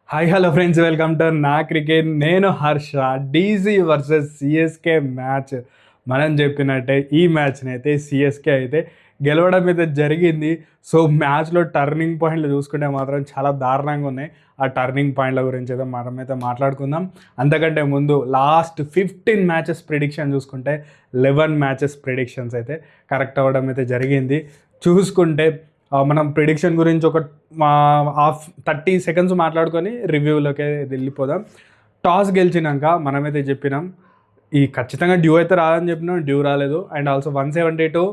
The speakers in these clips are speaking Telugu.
Hi hello friends, welcome to నా క్రికెట్. నేను Harsha. DC versus CSK match మనం చెప్పినట్టే ఈ మ్యాచ్ని అయితే సిఎస్కే అయితే గెలవడం అయితే జరిగింది. సో మ్యాచ్లో టర్నింగ్ పాయింట్లు చూసుకుంటే మాత్రం చాలా దారుణంగా ఉన్నాయి. ఆ టర్నింగ్ పాయింట్ల గురించి అయితే మనమైతే మాట్లాడుకుందాం. అంతకంటే ముందు లాస్ట్ 15 మ్యాచెస్ ప్రిడిక్షన్ చూసుకుంటే 11 మ్యాచెస్ ప్రిడిక్షన్స్ అయితే కరెక్ట్ అవ్వడం అయితే జరిగింది. చూసుకుంటే మనం ప్రిడిక్షన్ గురించి ఒక 30 సెకండ్స్ మాట్లాడుకొని రివ్యూలోకి వెళ్ళిపోదాం. టాస్ గెలిచినాక మనమైతే చెప్పినాం ఈ ఖచ్చితంగా డ్యూ అయితే రాదని చెప్పినాం, డ్యూ రాలేదు. అండ్ ఆల్సో 170 to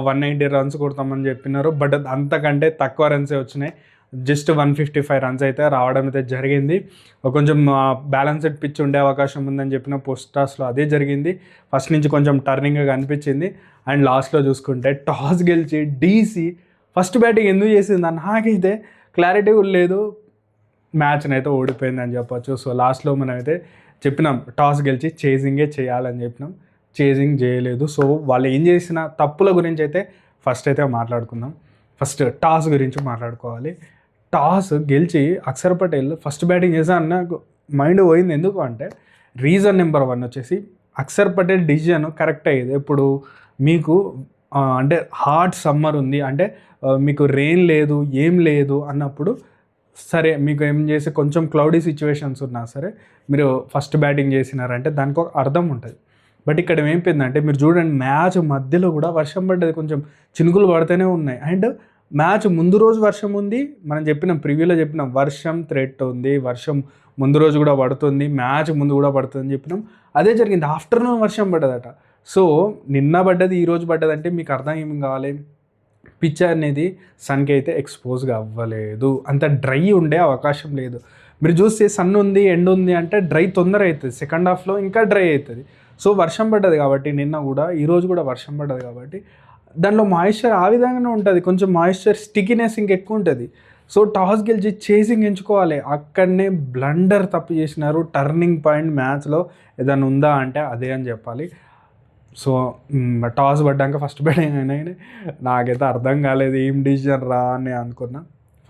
190 రన్స్ కొడతామని చెప్పినారు. బట్ అంతకంటే తక్కువ రన్సే వచ్చినాయి. జస్ట్ 155 రన్స్ అయితే రావడం అయితే జరిగింది. కొంచెం బ్యాలెన్స్డ్ పిచ్ ఉండే అవకాశం ఉందని చెప్పిన పోస్ట్ టాస్లో అదే జరిగింది. ఫస్ట్ నుంచి కొంచెం టర్నింగ్గా అనిపించింది. అండ్ లాస్ట్లో చూసుకుంటే టాస్ గెలిచి డీసీ ఫస్ట్ బ్యాటింగ్ ఎందుకు చేసిందని నాకైతే క్లారిటీ కూడా లేదు. మ్యాచ్ని అయితే ఓడిపోయిందని చెప్పొచ్చు. సో లాస్ట్లో మనం అయితే చెప్పినాం టాస్ గెలిచి చేజింగే చేయాలని చెప్పినాం, చేజింగ్ చేయలేదు. సో వాళ్ళు ఏం చేసిన తప్పుల గురించి అయితే ఫస్ట్ అయితే మాట్లాడుకుందాం. ఫస్ట్ టాస్ గురించి మాట్లాడుకోవాలి. టాస్ గెలిచి అక్షర్ పటేల్ ఫస్ట్ బ్యాటింగ్ చేశాను నాకు మైండ్ పోయింది. ఎందుకు అంటే రీజన్ నెంబర్ 1 వచ్చేసి అక్షర్ పటేల్ డిసిజన్ కరెక్ట్ అయ్యేది. ఇప్పుడు మీకు అంటే హాట్ సమ్మర్ ఉంది అంటే మీకు రెయిన్ లేదు, ఏం లేదు అన్నప్పుడు సరే మీకు ఏం చేసి కొంచెం క్లౌడీ సిచ్యువేషన్స్ ఉన్నా సరే మీరు ఫస్ట్ బ్యాటింగ్ చేసినారంటే దానికి ఒక అర్థం ఉంటుంది. బట్ ఇక్కడ ఏమైపోయిందంటే మీరు చూడండి, మ్యాచ్ మధ్యలో కూడా వర్షం పడ్డది, కొంచెం చినుకులు పడుతూనే ఉన్నాయి. అండ్ మ్యాచ్ ముందు రోజు వర్షం ఉంది, మనం చెప్పినాం ప్రివ్యూలో చెప్పినాం వర్షం థ్రెట్ ఉంది, వర్షం ముందు రోజు కూడా పడుతుంది, మ్యాచ్ ముందు కూడా పడుతుంది అని చెప్పినాం. అదే జరిగింది, ఆఫ్టర్నూన్ వర్షం పడ్డదట. సో నిన్న పడ్డది ఈరోజు పడ్డది అంటే మీకు అర్థం ఏమి కావాలి, పిచ్ అనేది సన్కి అయితే ఎక్స్పోజ్గా అవ్వలేదు, అంత డ్రై ఉండే అవకాశం లేదు. మీరు చూస్తే సన్ ఉంది, ఎండ్ ఉంది అంటే డ్రై తొందర అవుతుంది, సెకండ్ హాఫ్లో ఇంకా డ్రై అవుతుంది. సో వర్షం పడ్డది కాబట్టి నిన్న కూడా ఈరోజు కూడా వర్షం పడ్డది కాబట్టి దాంట్లో మాయిశ్చర్ ఆ విధంగానే ఉంటుంది, కొంచెం మాయిశ్చర్ స్టికినెస్ ఇంకెక్కువ ఉంటుంది. సో టాస్ గెలిచి చేసింగ్ ఎంచుకోవాలి. అక్కడనే బ్లండర్ తప్పు చేసినారు. టర్నింగ్ పాయింట్ మ్యాచ్లో ఏదైనా ఉందా అంటే అదే అని చెప్పాలి. సో టాస్ పడ్డాక ఫస్ట్ బ్యాటింగ్ అయినా నాకైతే అర్థం కాలేదు, ఏం డిసిజన్ రా అని అనుకున్నా.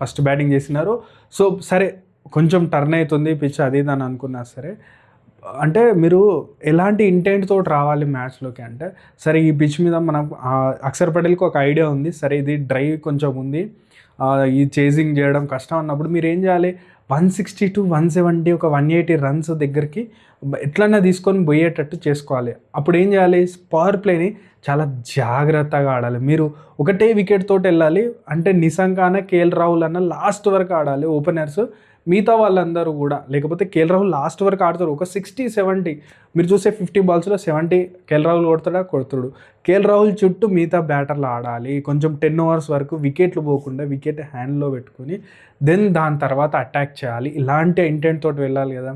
ఫస్ట్ బ్యాటింగ్ చేసినారు. సో సరే కొంచెం టర్న్ అవుతుంది పిచ్ అది ఇది అని అనుకున్నా సరే, అంటే మీరు ఎలాంటి ఇంటెంట్ తోటి రావాలి మ్యాచ్లోకి అంటే, సరే ఈ పిచ్ మీద మనం అక్షర్ పటేల్కి ఒక ఐడియా ఉంది, సరే ఇది డ్రై కొంచెం ఉంది, ఈ చేజింగ్ చేయడం కష్టం అన్నప్పుడు మీరు ఏం చేయాలి, 160 to 170 ఒక 180 రన్స్ దగ్గరికి ఎట్లన్నా తీసుకొని పోయేటట్టు చేసుకోవాలి. అప్పుడు ఏం చేయాలి, పవర్ ప్లేని చాలా జాగ్రత్తగా ఆడాలి. మీరు ఒకటే వికెట్ తోటి వెళ్ళాలి అంటే నిశంకాన కేఎల్ రాహుల్ అన్న లాస్ట్ వరకు ఆడాలి ఓపెనర్స్, మిగతా వాళ్ళందరూ కూడా. లేకపోతే కేఎల్ రాహుల్ లాస్ట్ వరకు ఆడతారు, ఒక 60-70 మీరు చూసే 50 balls 70 కేఎల్ రాహుల్ కొడతాడు. కేఎల్ రాహుల్ చుట్టూ మిగతా బ్యాటర్లు ఆడాలి. కొంచెం 10 overs వరకు వికెట్లు పోకుండా వికెట్ హ్యాండ్లో పెట్టుకొని దెన్ దాని తర్వాత అటాక్ చేయాలి. ఇలాంటి ఇంటెంట్ తోటి వెళ్ళాలి కదా.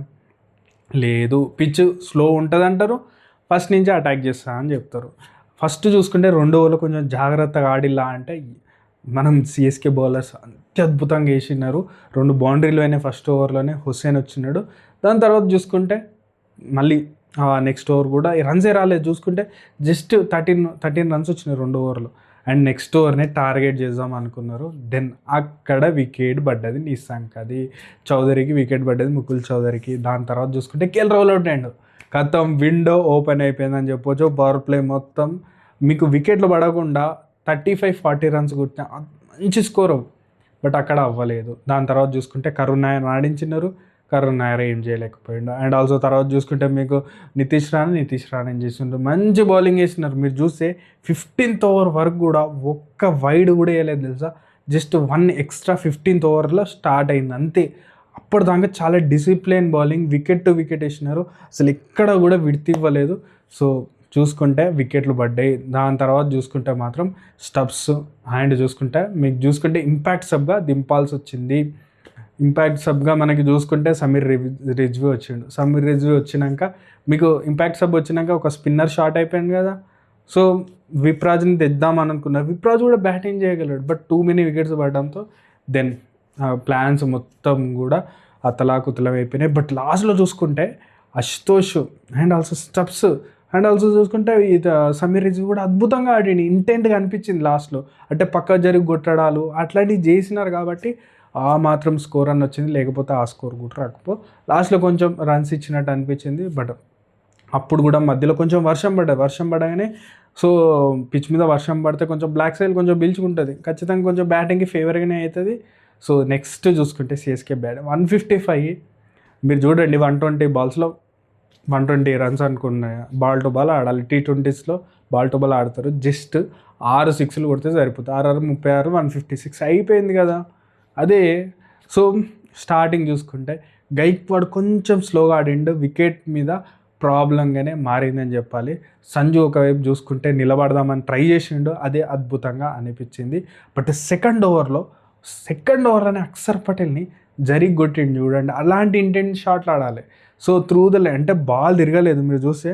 లేదు, పిచ్ స్లో ఉంటుంది అంటారు, ఫస్ట్ నుంచి అటాక్ చేస్తా అని చెప్తారు. ఫస్ట్ చూసుకుంటే 2 overs కొంచెం జాగ్రత్తగా ఆడిల్లా అంటే మనం సిఎస్కే బౌలర్స్ అత్యద్భుతంగా వేసినారు. 2 బౌండరీలు అయినాయి ఫస్ట్ ఓవర్లోనే, హుస్సేన్ వచ్చినాడు. దాని తర్వాత చూసుకుంటే మళ్ళీ నెక్స్ట్ ఓవర్ కూడా రన్సే రాలేదు. చూసుకుంటే జస్ట్ 13 రన్స్ వచ్చినాయి 2 overs. అండ్ నెక్స్ట్ ఓవర్నే టార్గెట్ చేద్దాం అనుకున్నారు. దెన్ అక్కడ వికెట్ పడ్డది నిశాంక్ది, చౌదరికి వికెట్ పడ్డది, ముకుల్ చౌదరికి. దాని తర్వాత చూసుకుంటే కేఎల్ రాహుల్ అవుట్ అయ్యాడు. ఖతం, విండో ఓపెన్ అయిపోయిందని చెప్పొచ్చు. పవర్ ప్లే మొత్తం మీకు వికెట్లు పడకుండా 35-40 రన్స్ కొట్టిన మంచి స్కోరు, బట్ అక్కడ అవ్వలేదు. దాని తర్వాత చూసుకుంటే కరుణ్ నాయర్ ఆడించినారు, కరుణ్ నాయర్ ఏం చేయలేకపోయాడు. అండ్ ఆల్సో తర్వాత చూసుకుంటే మీకు నితీష్ రాణా ఏం చేసిండ్రు, మంచి బౌలింగ్ వేసినారు. మీరు చూస్తే 15th over వరకు కూడా ఒక్క వైడ్ కూడా వేయలేదు తెలుసా. జస్ట్ 1 extra 15th overలో స్టార్ట్ అయింది అంతే. అప్పటిదాకా చాలా discipline bowling, wicket to wicket వేసినారు, అసలు ఎక్కడ కూడా విడత ఇవ్వలేదు. సో చూసుకుంటే వికెట్లు పడ్డాయి. దాని తర్వాత చూసుకుంటే మాత్రం స్టబ్స్ హ్యాండ్ చూసుకుంటే ఇంపాక్ట్ సబ్గా దింపాల్సి వచ్చింది. ఇంపాక్ట్ సబ్గా మనకి చూసుకుంటే సమీర్ రిజ్వీ వచ్చిండు. సమీర్ రిజ్వీ వచ్చినాక మీకు ఇంపాక్ట్ సబ్ వచ్చినాక ఒక స్పిన్నర్ షాట్ అయిపోయింది కదా. సో విప్రాజ్ని తెద్దాం అనుకున్నారు. విప్రాజ్ కూడా బ్యాటింగ్ చేయగలడు, బట్ 2 many wickets పడడంతో దెన్ ప్లాన్స్ మొత్తం కూడా అతలాకుతలం అయిపోయినాయి. బట్ లాస్ట్లో చూసుకుంటే Ashutosh and also Stubbs and also చూసుకుంటే సమీర్ రిజ్వీ కూడా అద్భుతంగా ఆడింది, ఇంటెంట్గా అనిపించింది లాస్ట్లో. అంటే పక్క జరిగి కొట్టడాలు అట్లాంటివి చేసినారు కాబట్టి ఆ మాత్రం స్కోర్ అని వచ్చింది, లేకపోతే ఆ స్కోర్ కూడా రాకపో. లాస్ట్లో కొంచెం రన్స్ ఇచ్చినట్టు అనిపించింది. బట్ అప్పుడు కూడా మధ్యలో కొంచెం వర్షం పడగానే సో పిచ్ మీద వర్షం పడితే కొంచెం బ్లాక్ సైల్ కొంచెం పీల్చుకుంటుంది, ఖచ్చితంగా కొంచెం బ్యాటింగ్కి ఫేవర్గానే అవుతుంది. సో నెక్స్ట్ చూసుకుంటే సిఎస్కే బ్యాట్ 155. మీరు చూడండి 120 బాల్స్లో 120 రన్స్ అనుకున్న బాల్ టు బాల్ ఆడాలి. T20స్లో బాల్ టు బాల్ ఆడతారు. జస్ట్ 6 సిక్స్లు కొడితే సరిపోతుంది. 6 156 అయిపోయింది కదా. అదే సో స్టార్టింగ్ చూసుకుంటే గైక్వాడ్ కొంచెం స్లోగా ఆడిండు, వికెట్ మీద ప్రాబ్లంగానే మారిందని చెప్పాలి. సంజు ఒకవైపు చూసుకుంటే నిలబడదామని ట్రై చేసిండు, అదే అద్భుతంగా అనిపించింది. బట్ సెకండ్ ఓవర్లోనే అక్షర్ పటేల్ని జరిగి కొట్టిండు చూడండి. అలాంటి ఇంటెంట్ షాట్లు ఆడాలి. సో త్రూ ద అంటే బాల్ తిరగలేదు, మీరు చూస్తే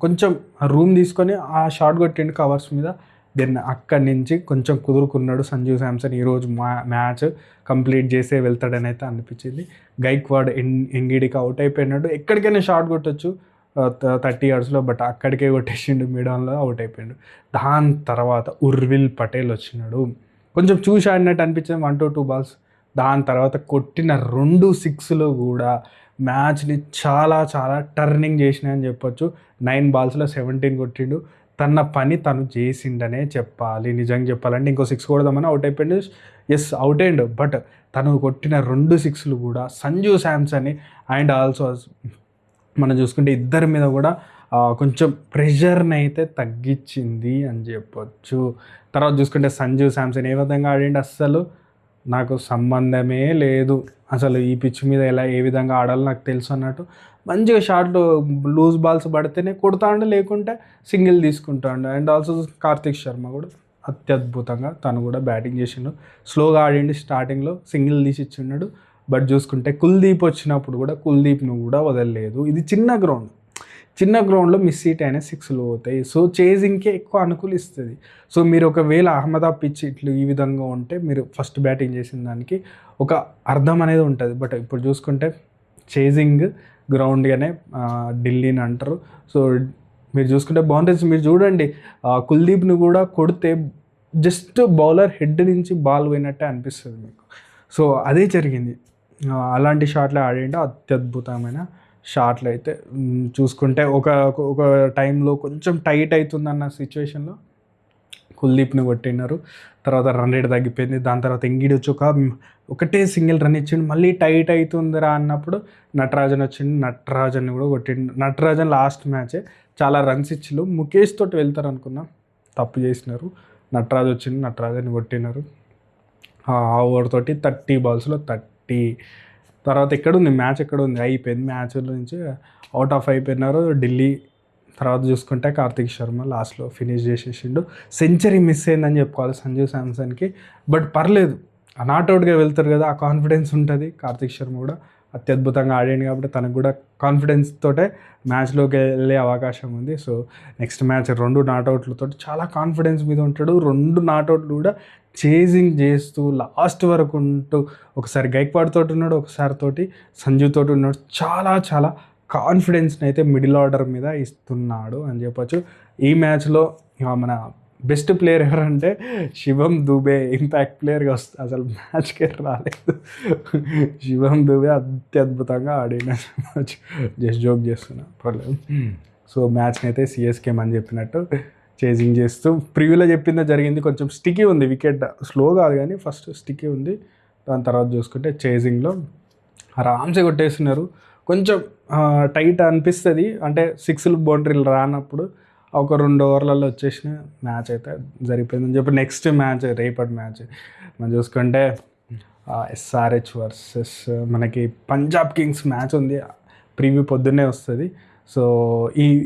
కొంచెం రూమ్ తీసుకొని ఆ షాట్ కొట్టిండు కవర్స్ మీద. దెన్ అక్కడి నుంచి కొంచెం కుదురుకున్నాడు సంజు శాంసన్. ఈరోజు మ్యాచ్ కంప్లీట్ చేసే వెళ్తాడని అయితే అనిపించింది. గైక్వాడ్ ఎంగిడికి అవుట్ అయిపోయినాడు. ఎక్కడికైనా షాట్ కొట్టచ్చు 30 yardsలో, బట్ అక్కడికే కొట్టేసిండు, మిడాన్లో అవుట్ అయిపోయాడు. దాని తర్వాత ఉర్విల్ పటేల్ వచ్చినాడు. కొంచెం చూసి ఆడినట్టు అనిపించింది 1 to 2 balls. దాని తర్వాత కొట్టిన 2 సిక్స్లు కూడా మ్యాచ్ని చాలా చాలా టర్నింగ్ చేసినాయని చెప్పొచ్చు. 9 balls లో 17 కొట్టిండు. తన పని తను చేసిండనే చెప్పాలి. నిజంగా చెప్పాలంటే ఇంకో 6 కొడదామని అవుట్ అయిపోయిండు. ఎస్ అవుట్ అయ్యిండు, బట్ తను కొట్టిన 2 సిక్స్లు కూడా సంజు శాంసన్ని అండ్ ఆల్సో మనం చూసుకుంటే ఇద్దరి మీద కూడా కొంచెం ప్రెషర్ని అయితే తగ్గించింది అని చెప్పొచ్చు. తర్వాత చూసుకుంటే సంజు శాంసన్ ఏ విధంగా ఆడిండు, అస్సలు నాకు సంబంధమే లేదు, అసలు ఈ పిచ్ మీద ఏ విధంగా ఆడాలో నాకు తెలుసు అన్నట్టు మంచిగా షాట్లు లూజ్ బాల్స్ పడితేనే కొడతాండు, లేకుంటే సింగిల్ తీసుకుంటాడు. అండ్ ఆల్సో కార్తిక్ శర్మ కూడా అత్యద్భుతంగా తను కూడా బ్యాటింగ్ చేసిండు. స్లోగా ఆడిండి స్టార్టింగ్లో, సింగిల్ తీసి ఇచ్చిన్నాడు. బట్ చూసుకుంటే కుల్దీప్ వచ్చినప్పుడు కూడా కుల్దీప్ను కూడా వదలలేదు. ఇది చిన్న గ్రౌండ్లో మిస్ సీట్ అయినా 6లు పోతాయి. సో చేజింగ్కే ఎక్కువ అనుకూలిస్తుంది. సో మీరు ఒకవేళ అహ్మదాబాద్ పిచ్ ఇట్లు ఈ విధంగా ఉంటే మీరు ఫస్ట్ బ్యాటింగ్ చేసిన దానికి ఒక అర్థం అనేది ఉంటుంది. బట్ ఇప్పుడు చూసుకుంటే చేజింగ్ గ్రౌండ్గానే ఢిల్లీని అంటారు. సో మీరు చూసుకుంటే బౌండరీస్ మీరు చూడండి, కుల్దీప్ను కూడా కొడితే జస్ట్ బౌలర్ హెడ్ నుంచి బాల్ పోయినట్టే అనిపిస్తుంది మీకు. సో అదే జరిగింది. అలాంటి షాట్లు ఆడిండు, అత్యద్భుతమైన షాట్లు అయితే. చూసుకుంటే ఒక టైంలో కొంచెం టైట్ అవుతుందన్న సిచ్యువేషన్లో కుల్దీప్ని కొట్టినారు. తర్వాత రన్ రేట్ తగ్గిపోయింది. దాని తర్వాత ఎంగిడి వచ్చి ఒకటే సింగిల్ రన్ ఇచ్చిండు. మళ్ళీ టైట్ అవుతుందిరా అన్నప్పుడు నటరాజన్ వచ్చిండు, నటరాజన్ కూడా కొట్టిండు. నటరాజన్ లాస్ట్ మ్యాచే చాలా రన్స్ ఇచ్చిళ్ళు. ముఖేష్ తోటి వెళ్తారు అనుకున్నా, తప్పు చేసినారు. నటరాజ్ వచ్చిండు, నటరాజన్ కొట్టినారు. ఆ ఓవర్ తోటి 30 balls లో 30. తర్వాత ఎక్కడుంది మ్యాచ్, ఎక్కడుంది, అయిపోయింది. మ్యాచ్ నుంచి అవుట్ ఆఫ్ అయిపోయినారు ఢిల్లీ. తర్వాత చూసుకుంటే కార్తిక్ శర్మ లాస్ట్లో ఫినిష్ చేసేసిండు. సెంచరీ మిస్ అయిందని చెప్పుకోవాలి సంజు శాంసన్కి. బట్ పర్లేదు, నాట్అవుట్గా వెళ్తారు కదా, ఆ కాన్ఫిడెన్స్ ఉంటుంది. కార్తిక్ శర్మ కూడా అత్యద్భుతంగా ఆడాడు కాబట్టి తనకు కూడా కాన్ఫిడెన్స్ తోటే మ్యాచ్లోకి వెళ్ళే అవకాశం ఉంది. సో నెక్స్ట్ మ్యాచ్ 2 నాట్అవుట్లతో చాలా కాన్ఫిడెన్స్ మీద ఉంటాడు. 2 నాట్అవుట్లు కూడా చేజింగ్ చేస్తూ లాస్ట్ వరకు ఉంటూ, ఒకసారి గైక్వాడ్ తోటి ఉన్నాడు, ఒకసారి తోటి సంజు తోటి ఉన్నాడు. చాలా చాలా కాన్ఫిడెన్స్ని అయితే మిడిల్ ఆర్డర్ మీద ఇస్తున్నాడు అని చెప్పొచ్చు. ఈ మ్యాచ్లో మన బెస్ట్ ప్లేయర్ ఎవరంటే శివం దుబే, ఇంపాక్ట్ ప్లేయర్గా అసలు మ్యాచ్కే రాలేదు. శివం దుబే అత్యద్భుతంగా ఆడిన మ్యాచ్. జస్ట్ జోక్ చేస్తున్నా, పర్లేదు. సో మ్యాచ్ని అయితే సిఎస్కే అని చెప్పినట్టు చేజింగ్ చేస్తూ ప్రివ్యూలో చెప్పిందే జరిగింది. కొంచెం స్టికీ ఉంది వికెట్, స్లో కాదు కానీ ఫస్ట్ స్టికీ ఉంది. దాని తర్వాత చూసుకుంటే చేజింగ్లో ఆరామ్సే కొట్టేస్తున్నారు. కొంచెం టైట్ అనిపిస్తుంది, అంటే 6లు బౌండరీలు రానప్పుడు. ఒక 2 ఓవర్లలో వచ్చేసిన మ్యాచ్ అయితే జరిగిపోయిందని చెప్పి నెక్స్ట్ మ్యాచ్, రేపటి మ్యాచ్ మనం చూసుకుంటే SRH వర్సెస్ మనకి పంజాబ్ కింగ్స్ మ్యాచ్ ఉంది. ప్రివ్యూ పొద్దున్నే వస్తుంది. సో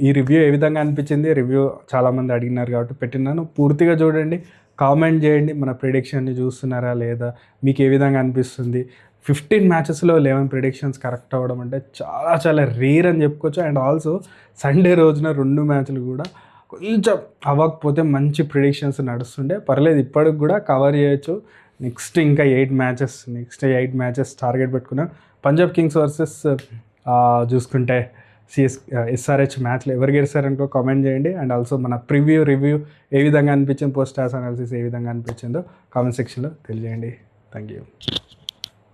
ఈ రివ్యూ ఏ విధంగా అనిపించింది, రివ్యూ చాలామంది అడిగినారు కాబట్టి పెట్టినాను. పూర్తిగా చూడండి, కామెంట్ చేయండి. మన ప్రిడిక్షన్ని చూస్తున్నారా లేదా, మీకు ఏ విధంగా అనిపిస్తుంది. 15 matchesలో 11 ప్రిడిక్షన్స్ కరెక్ట్ అవ్వడం అంటే చాలా చాలా రేర్ అని చెప్పుకోవచ్చు. అండ్ ఆల్సో సండే రోజున 2 మ్యాచ్లు కూడా కొంచెం అవ్వకపోతే మంచి ప్రిడిక్షన్స్ నడుస్తుండే. పర్లేదు, ఇప్పటికి కూడా కవర్ చేయొచ్చు. నెక్స్ట్ ఇంకా 8 matches టార్గెట్ పెట్టుకున్నాం. పంజాబ్ కింగ్స్ వర్సెస్ చూసుకుంటే SRH మ్యాచ్లో ఎవరు గెలిచారనుకో కామెంట్ చేయండి. అండ్ ఆల్సో మన రివ్యూ ఏ విధంగా అనిపించింది, పోస్ట్ స్టార్స్ అనాలిసిస్ ఏ విధంగా అనిపించిందో కామెంట్ సెక్షన్లో తెలియజేయండి. Thank you.